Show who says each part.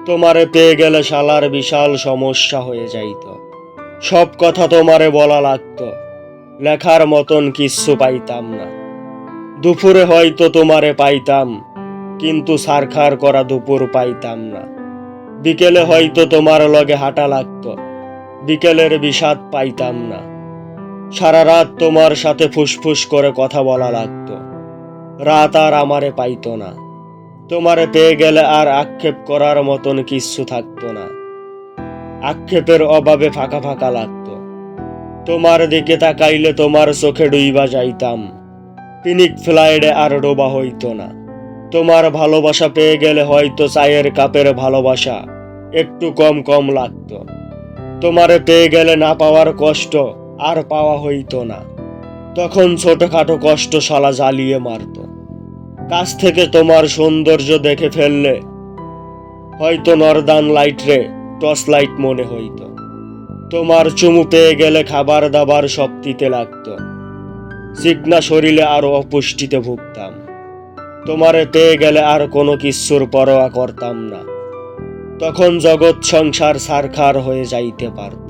Speaker 1: তোমারে পেয়ে গেলে শালার বিশাল সমস্যা হয়ে যাইত। সব কথা তোমারে বলা লাগতো, লেখার মতন কিচ্ছু পাইতাম না। দুপুরে হয়তো তোমারে পাইতাম, কিন্তু সারখার করা দুপুর পাইতাম না। বিকেলে হয়তো তোমার লগে হাঁটা লাগতো, বিকেলের বিষাদ পাইতাম না। সারা রাত তোমার সাথে ফুসফুস করে কথা বলা লাগতো, রাত আর আমারে পাইতো না। তোমারে পেয়ে গেলে আর আক্ষেপ করার মতন কিচ্ছু থাকতো না। আক্ষেপের অভাবে ফাঁকা ফাঁকা লাগতো। তোমার দিকে তাকাইলে তোমার চোখে ডুইবা যাইতাম, পিনিক ফ্লাইডে আর ডোবা হইতো না। তোমার ভালোবাসা পেয়ে গেলে হয়তো চায়ের কাপের ভালোবাসা একটু কম কম লাগতো। তোমারে পেয়ে গেলে না পাওয়ার কষ্ট আর পাওয়া হইতো না। তখন ছোটখাটো কষ্ট শালা জ্বালিয়ে মারতো। কাছ থেকে তোমার সৌন্দর্য দেখে ফেললে হয়তো নর্দার্ন লাইটরে টর্চ লাইট মনে হইতো। তোমার চুমু পেয়ে গেলে খাবার দাবার সব তিতে লাগতো, চিকনা শরীরে আরো অপুষ্টিতে ভুগতাম। তোমারে পেয়ে গেলে আর কোনো কিচ্ছুর পরোয়া করতাম না। তখন জগৎ সংসার সারখার হয়ে যাইতে পারত।